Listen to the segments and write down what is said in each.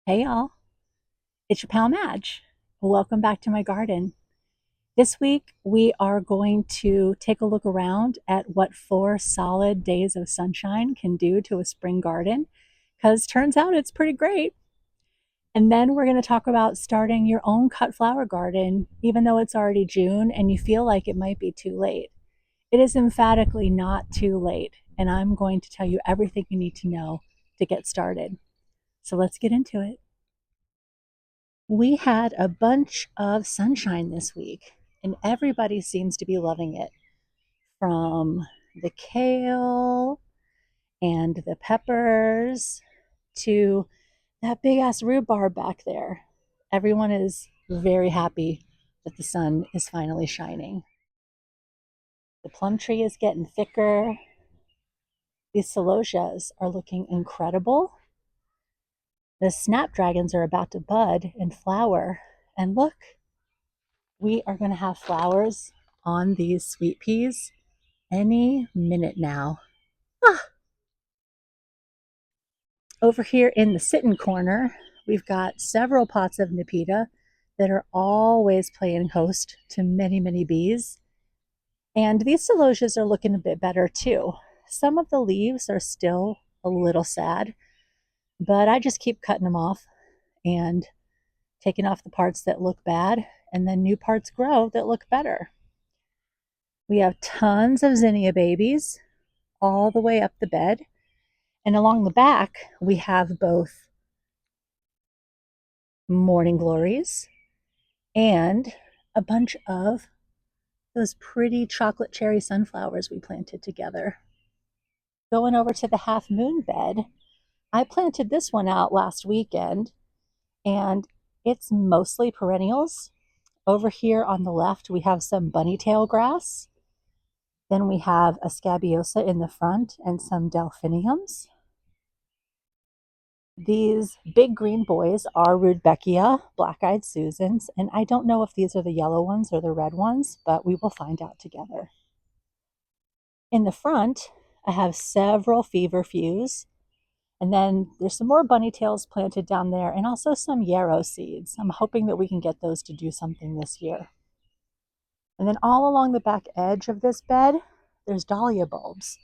Hey y'all, it's your pal Madge. Welcome back to my garden. This week we are going to take a look around at what 4 solid days of sunshine can do to a spring garden, because turns out it's pretty great. And then we're going to talk about starting your own cut flower garden, even though it's already June and you feel like it might be too late. It is emphatically not too late, and I'm going to tell you everything you need to know to get started. So let's get into it. We had a bunch of sunshine this week, and everybody seems to be loving it. From the kale and the peppers to that big ass rhubarb back there. Everyone is very happy that the sun is finally shining. The plum tree is getting thicker. These Celosias are looking incredible. The Snapdragons are about to bud and flower. And look, we are going to have flowers on these sweet peas any minute now. Ah, over here in the sitting corner, we've got several pots of Nepeta that are always playing host to many, many bees. And these celosias are looking a bit better too. Some of the leaves are still a little sad, but I just keep cutting them off and taking off the parts that look bad, and then new parts grow that look better. We have tons of zinnia babies all the way up the bed. And along the back, we have both morning glories and a bunch of those pretty chocolate cherry sunflowers we planted together. Going over to the half moon bed, I planted this one out last weekend, and it's mostly perennials. Over here on the left, we have some bunny tail grass. Then we have a scabiosa in the front and some delphiniums. These big green boys are Rudbeckia, black-eyed Susans, and I don't know if these are the yellow ones or the red ones, but we will find out together. In the front, I have several feverfews, and then there's some more bunny tails planted down there, and also some yarrow seeds. I'm hoping that we can get those to do something this year. And then all along the back edge of this bed, there's dahlia bulbs.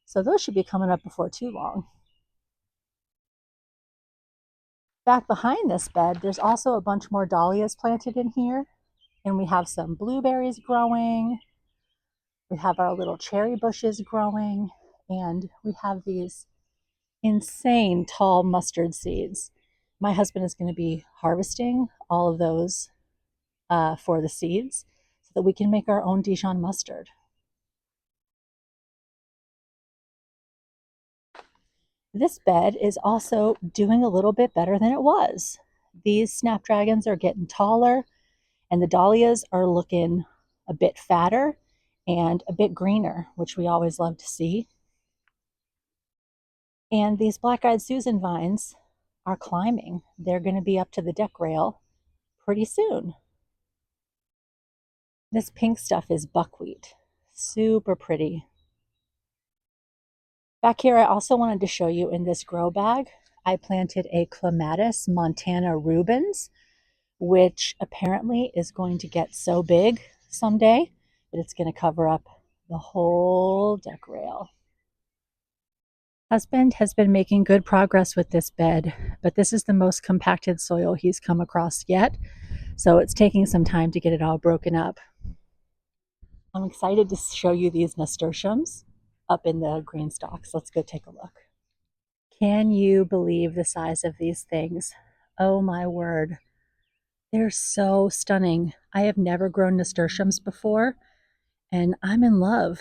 So those should be coming up before too long. Back behind this bed, there's also a bunch more dahlias planted in here. And we have some blueberries growing. We have our little cherry bushes growing. And we have these insane tall mustard seeds. My husband is going to be harvesting all of those for the seeds so that we can make our own Dijon mustard. This bed is also doing a little bit better than it was. These snapdragons are getting taller, and the dahlias are looking a bit fatter and a bit greener, which we always love to see. And these black-eyed Susan vines are climbing. They're going to be up to the deck rail pretty soon. This pink stuff is buckwheat. Super pretty. Back here, I also wanted to show you in this grow bag, I planted a Clematis Montana Rubens, which apparently is going to get so big someday that it's going to cover up the whole deck rail. Husband has been making good progress with this bed, but this is the most compacted soil he's come across yet, so it's taking some time to get it all broken up. I'm excited to show you these nasturtiums up in the GreenStalks. Let's go take a look. Can you believe the size of these things? Oh my word. They're so stunning. I have never grown nasturtiums before, and I'm in love.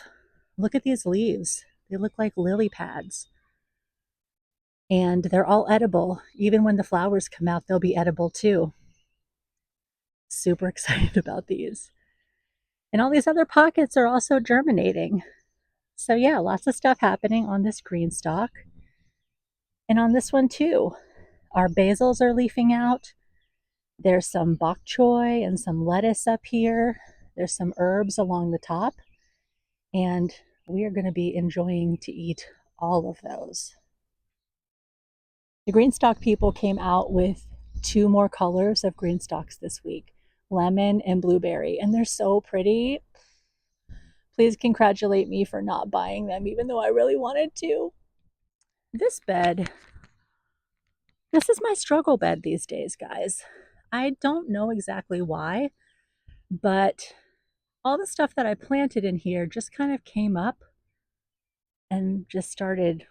Look at these leaves. They look like lily pads. And they're all edible. Even when the flowers come out, they'll be edible too. Super excited about these. And all these other pockets are also germinating. So yeah, lots of stuff happening on this GreenStalk. And on this one too. Our basils are leafing out. There's some bok choy and some lettuce up here. There's some herbs along the top. And we are going to be enjoying to eat all of those. The GreenStalk people came out with two more colors of GreenStalks this week, lemon and blueberry, and they're so pretty. Please congratulate me for not buying them, even though I really wanted to. This bed, this is my struggle bed these days, guys. I don't know exactly why, but all the stuff that I planted in here just kind of came up and just started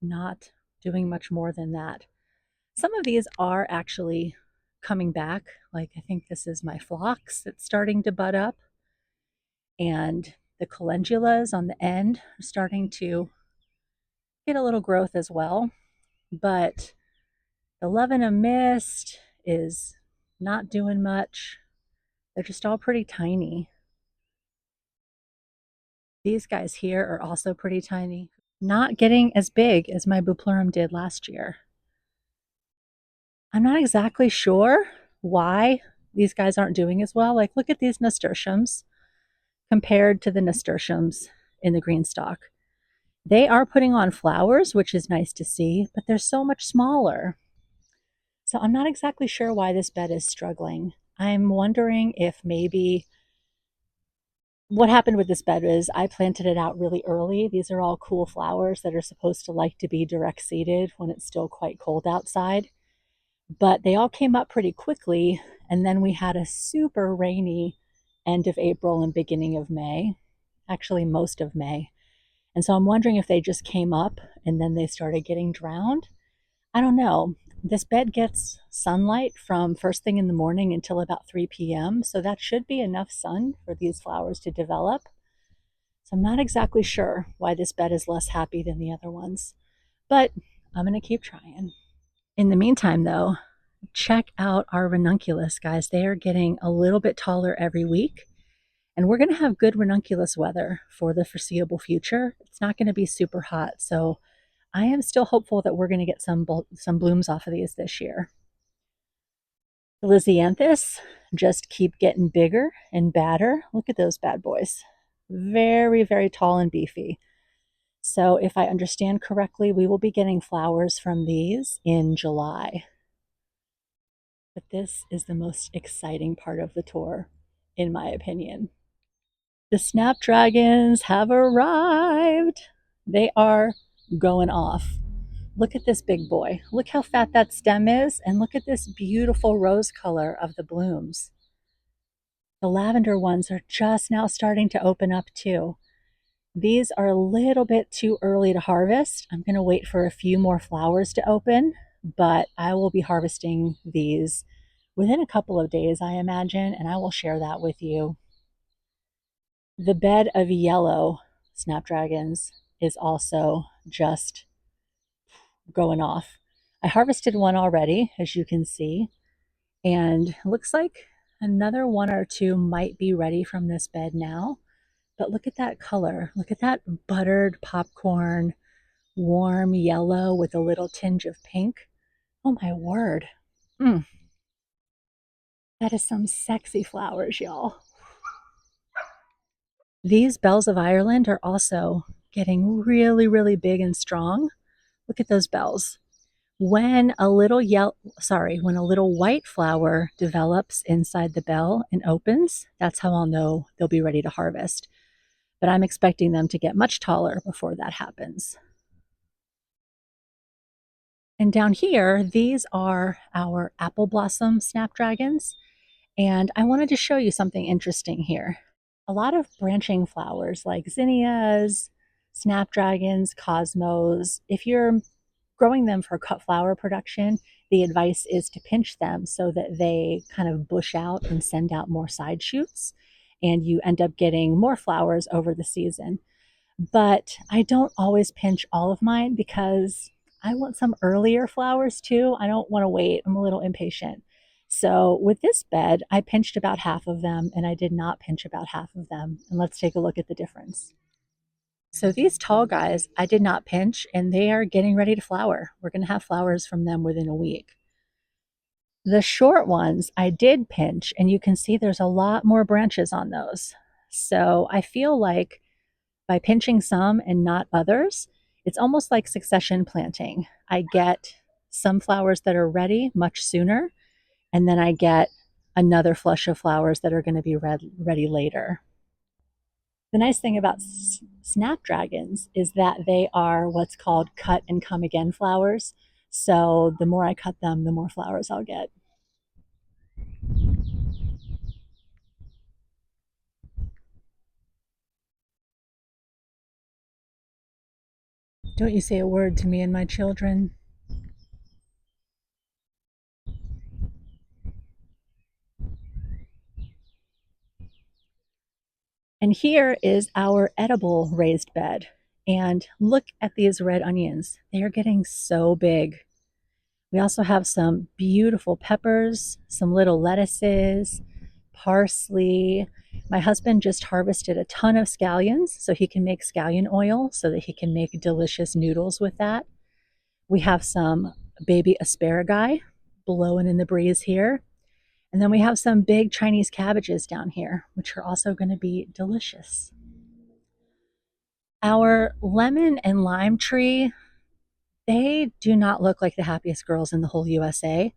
not doing much more than that. Some of these are actually coming back. Like I think this is my phlox that's starting to bud up, and the calendulas on the end are starting to get a little growth as well. But the Lebanon mist is not doing much. They're just all pretty tiny. These guys here are also pretty tiny. Not getting as big as my Buplurum did last year. I'm not exactly sure why these guys aren't doing as well. Like, look at these nasturtiums compared to the nasturtiums in the GreenStalk. They are putting on flowers, which is nice to see, but they're so much smaller. So I'm not exactly sure why this bed is struggling. I'm wondering if maybe what happened with this bed is I planted it out really early. These are all cool flowers that are supposed to like to be direct seeded when it's still quite cold outside. But they all came up pretty quickly, and then we had a super rainy end of April and beginning of May, actually most of May. And so I'm wondering if they just came up and then they started getting drowned. I don't know. This bed gets sunlight from first thing in the morning until about 3 p.m., so that should be enough sun for these flowers to develop. So I'm not exactly sure why this bed is less happy than the other ones, but I'm going to keep trying. In the meantime, though, check out our ranunculus, guys. They are getting a little bit taller every week, and we're going to have good ranunculus weather for the foreseeable future. It's not going to be super hot, so I am still hopeful that we're going to get some blooms off of these this year. The Lysianthus just keep getting bigger and badder. Look at those bad boys. Very, very tall and beefy. So if I understand correctly, we will be getting flowers from these in July. But this is the most exciting part of the tour, in my opinion. The Snapdragons have arrived. They are going off. Look at this big boy. Look how fat that stem is, and look at this beautiful rose color of the blooms. The lavender ones are just now starting to open up too. These are a little bit too early to harvest. I'm going to wait for a few more flowers to open, but I will be harvesting these within a couple of days, I imagine, and I will share that with you. The bed of yellow snapdragons is also just going off. I harvested one already, as you can see, and it looks like another one or two might be ready from this bed now. But look at that color. Look at that buttered popcorn, warm yellow with a little tinge of pink. Oh my word. Mm, that is some sexy flowers, y'all. These bells of Ireland are also getting really, really big and strong. Look at those bells. When a little when a little white flower develops inside the bell and opens, that's how I'll know they'll be ready to harvest. But I'm expecting them to get much taller before that happens. And down here, these are our apple blossom snapdragons. And I wanted to show you something interesting here. A lot of branching flowers like zinnias, snapdragons, cosmos, if you're growing them for cut flower production, the advice is to pinch them so that they kind of bush out and send out more side shoots, and you end up getting more flowers over the season. But I don't always pinch all of mine because I want some earlier flowers too. I don't want to wait. I'm a little impatient. So with this bed, I pinched about half of them and I did not pinch about half of them. And let's take a look at the difference. So these tall guys, I did not pinch and they are getting ready to flower. We're going to have flowers from them within a week. The short ones I did pinch, and you can see there's a lot more branches on those. So I feel like by pinching some and not others, it's almost like succession planting. I get some flowers that are ready much sooner, and then I get another flush of flowers that are going to be ready later. The nice thing about snapdragons is that they are what's called cut and come again flowers. So the more I cut them, the more flowers I'll get. Don't you say a word to me and my children. And here is our edible raised bed. And look at these red onions. They are getting so big. We also have some beautiful peppers, some little lettuces, parsley. My husband just harvested a ton of scallions so he can make scallion oil so that he can make delicious noodles with that. We have some baby asparagus blowing in the breeze here. And then we have some big Chinese cabbages down here, which are also going to be delicious. Our lemon and lime tree, they do not look like the happiest girls in the whole USA,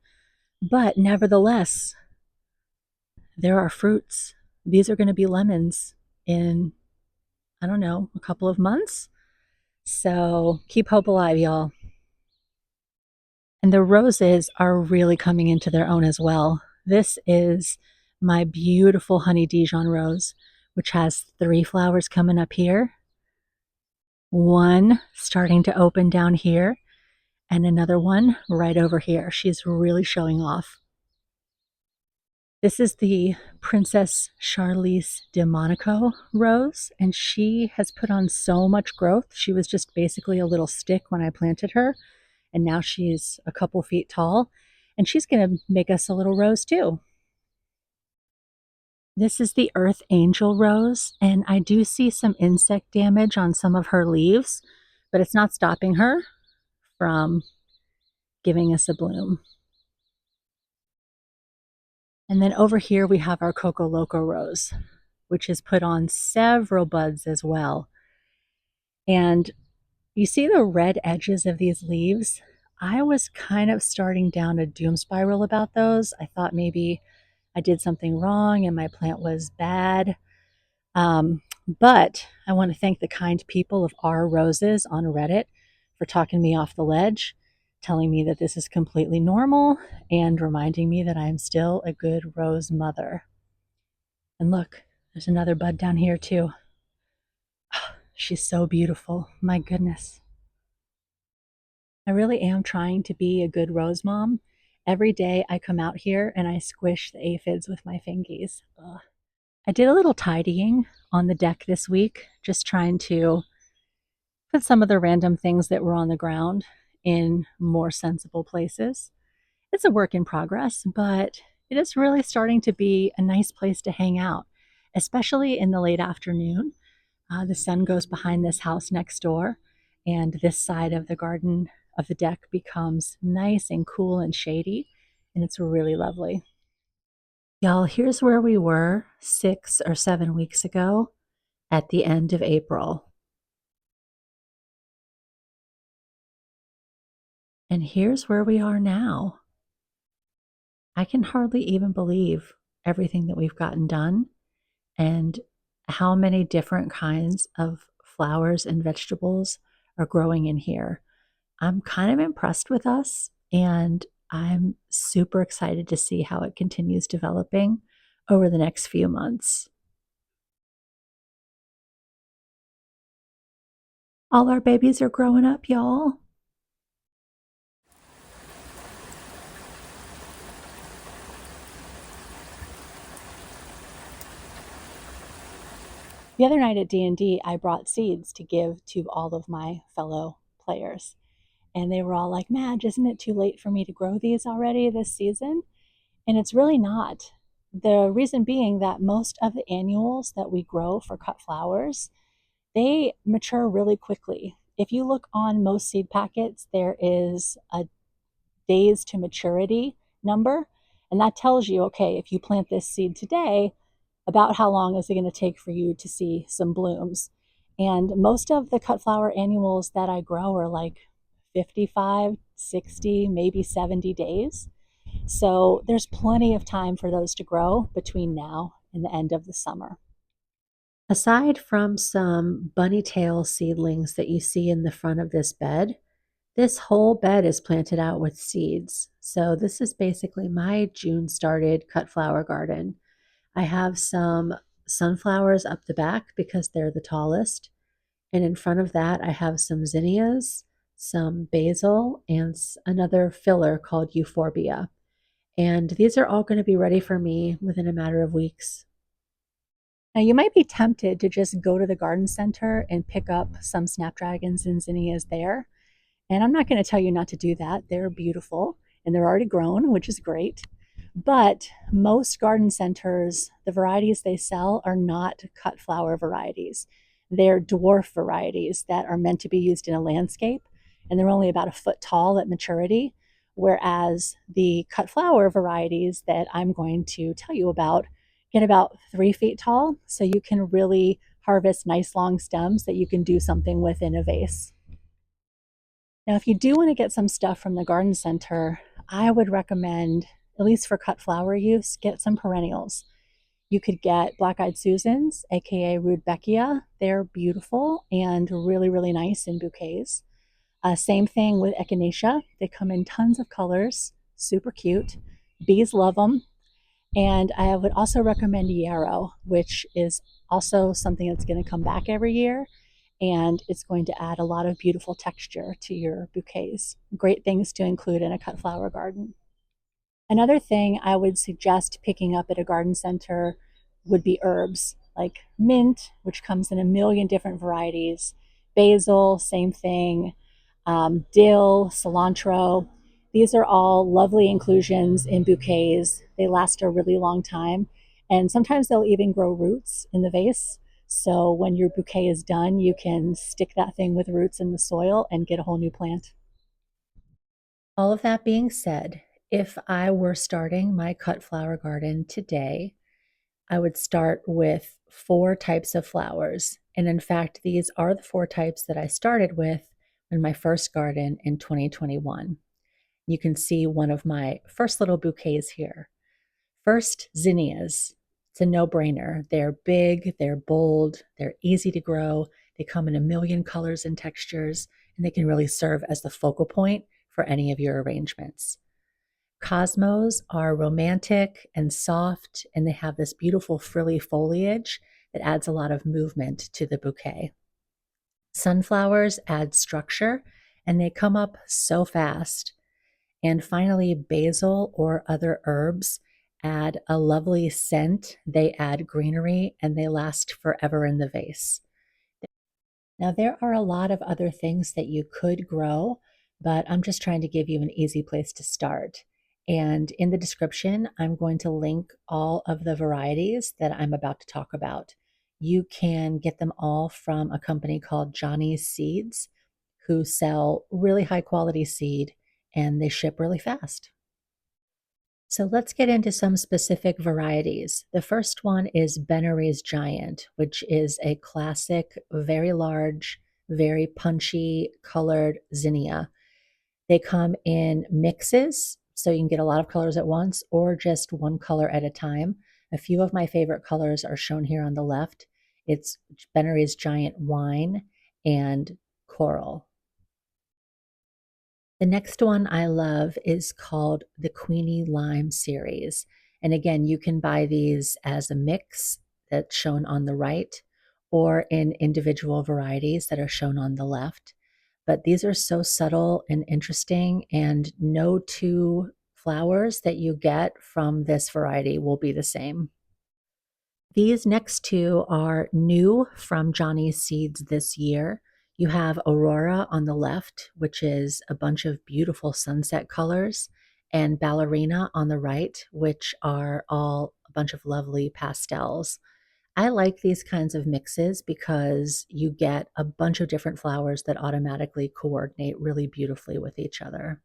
but nevertheless, there are fruits. These are going to be lemons in, I don't know, a couple of months. So keep hope alive, y'all. And the roses are really coming into their own as well. This is my beautiful honey Dijon rose, which has 3 flowers coming up here, one starting to open down here, and another one right over here. She's really showing off. This is the Princess Charlize de Monaco rose, and she has put on so much growth. She was just basically a little stick when I planted her, and now she's a couple feet tall, and she's going to make us a little rose too. This is the Earth Angel rose, and I do see some insect damage on some of her leaves, but it's not stopping her from giving us a bloom. And then over here we have our Coco Loco rose, which has put on several buds as well. And you see the red edges of these leaves? I was kind of starting down a doom spiral about those. I thought maybe I did something wrong and my plant was bad. But I want to thank the kind people of our roses on Reddit for talking me off the ledge, telling me that this is completely normal, and reminding me that I'm still a good rose mother. And look, there's another bud down here too. She's so beautiful. My goodness. I really am trying to be a good rose mom. Every day I come out here and I squish the aphids with my fingies. Ugh. I did a little tidying on the deck this week, just trying to put some of the random things that were on the ground in more sensible places. It's a work in progress, but it is really starting to be a nice place to hang out, especially in the late afternoon. The sun goes behind this house next door, and this side of the garden of the deck becomes nice and cool and shady, and it's really lovely. Y'all, here's where we were 6 or 7 weeks ago at the end of April. And here's where we are now. I can hardly even believe everything that we've gotten done and how many different kinds of flowers and vegetables are growing in here. I'm kind of impressed with us, and I'm super excited to see how it continues developing over the next few months. All our babies are growing up, y'all. The other night at D&D, I brought seeds to give to all of my fellow players. And they were all like, Madge, isn't it too late for me to grow these already this season? And it's really not. The reason being that most of the annuals that we grow for cut flowers, they mature really quickly. If you look on most seed packets, there is a days to maturity number, and that tells you, okay, if you plant this seed today, about how long is it going to take for you to see some blooms. And most of the cut flower annuals that I grow are like 55, 60, maybe 70 days. So there's plenty of time for those to grow between now and the end of the summer. Aside from some bunny tail seedlings that you see in the front of this whole bed is planted out with seeds. So this is basically my June started cut flower garden. I have some sunflowers up the back because they're the tallest. And in front of that, I have some zinnias, some basil, and another filler called euphorbia. And these are all going to be ready for me within a matter of weeks. Now, you might be tempted to just go to the garden center and pick up some snapdragons and zinnias there. And I'm not going to tell you not to do that. They're beautiful and they're already grown, which is great. But most garden centers, the varieties they sell are not cut flower varieties. They're dwarf varieties that are meant to be used in a landscape, and they're only about a foot tall at maturity. Whereas the cut flower varieties that I'm going to tell you about get about 3 feet tall, so you can really harvest nice long stems that you can do something with in a vase. Now, if you do want to get some stuff from the garden center, I would recommend, at least for cut flower use, get some perennials. You could get black-eyed Susans, aka Rudbeckia. They're beautiful and really, really nice in bouquets. Same thing with echinacea. They come in tons of colors, super cute. Bees love them. And I would also recommend yarrow, which is also something that's going to come back every year. And it's going to add a lot of beautiful texture to your bouquets. Great things to include in a cut flower garden. Another thing I would suggest picking up at a garden center would be herbs like mint, which comes in a million different varieties, basil, same thing, dill, cilantro. These are all lovely inclusions in bouquets. They last a really long time, and sometimes they'll even grow roots in the vase. So when your bouquet is done, you can stick that thing with roots in the soil and get a whole new plant. All of that being said, if I were starting my cut flower garden today, I would start with 4 types of flowers. And in fact, these are the 4 types that I started with in my first garden in 2021. You can see one of my first little bouquets here. First, zinnias. It's a no-brainer. They're big, they're bold, they're easy to grow. They come in a million colors and textures, and they can really serve as the focal point for any of your arrangements. Cosmos are romantic and soft, and they have this beautiful frilly foliage that adds a lot of movement to the bouquet. Sunflowers add structure, and they come up so fast. And finally, basil or other herbs add a lovely scent. They add greenery, and they last forever in the vase. Now, there are a lot of other things that you could grow, but I'm just trying to give you an easy place to start. And in the description, I'm going to link all of the varieties that I'm about to talk about. You can get them all from a company called Johnny's Seeds, who sell really high quality seed and they ship really fast. So let's get into some specific varieties. The first one is Benary's Giant, which is a classic, very large, very punchy colored zinnia. They come in mixes, so you can get a lot of colors at once or just one color at a time. A few of my favorite colors are shown here on the left. It's Benary's Giant Wine and Coral. The next one I love is called the Queenie Lime series. And again, you can buy these as a mix that's shown on the right or in individual varieties that are shown on the left. But these are so subtle and interesting, and no 2 flowers that you get from this variety will be the same. These next 2 are new from Johnny's Seeds this year. You have Aurora on the left, which is a bunch of beautiful sunset colors, and Ballerina on the right, which are all a bunch of lovely pastels. I like these kinds of mixes because you get a bunch of different flowers that automatically coordinate really beautifully with each other.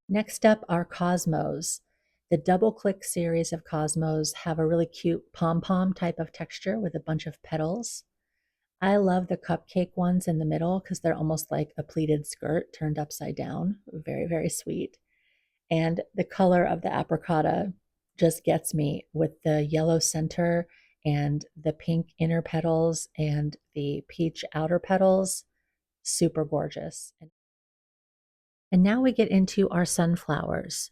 Next up are Cosmos. The double click series of Cosmos have a really cute pom-pom type of texture with a bunch of petals. I love the cupcake ones in the middle because they're almost like a pleated skirt turned upside down. Very, very sweet. And the color of the apricotta just gets me with the yellow center and the pink inner petals and the peach outer petals. Super gorgeous. And now we get into our sunflowers.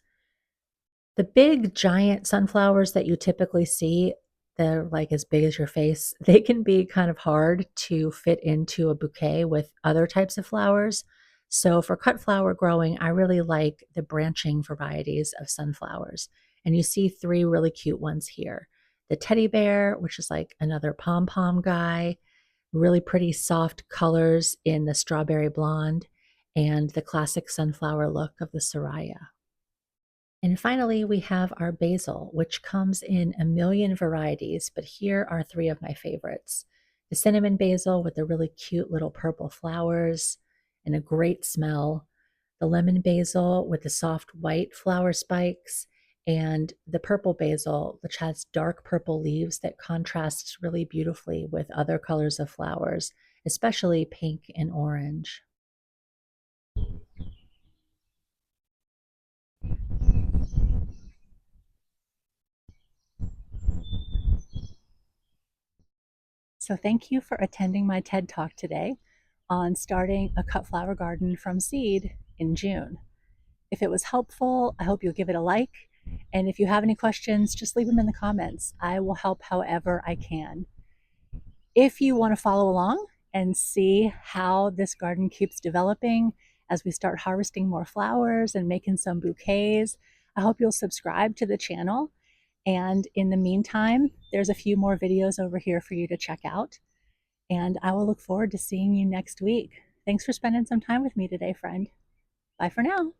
The big giant sunflowers that you typically see, they're like as big as your face. They can be kind of hard to fit into a bouquet with other types of flowers. So for cut flower growing, I really like the branching varieties of sunflowers. And you see three really cute ones here. The teddy bear, which is like another pom-pom guy, really pretty soft colors in the strawberry blonde, and the classic sunflower look of the soraya. And finally, we have our basil, which comes in a million varieties, but here are three of my favorites. The cinnamon basil with the really cute little purple flowers and a great smell. The lemon basil with the soft white flower spikes, and the purple basil, which has dark purple leaves that contrasts really beautifully with other colors of flowers, especially pink and orange. So thank you for attending my TED Talk today on starting a cut flower garden from seed in June. If it was helpful, I hope you'll give it a like. And if you have any questions, just leave them in the comments. I will help however I can. If you want to follow along and see how this garden keeps developing as we start harvesting more flowers and making some bouquets, I hope you'll subscribe to the channel. And in the meantime, there's a few more videos over here for you to check out. And I will look forward to seeing you next week. Thanks for spending some time with me today, friend. Bye for now.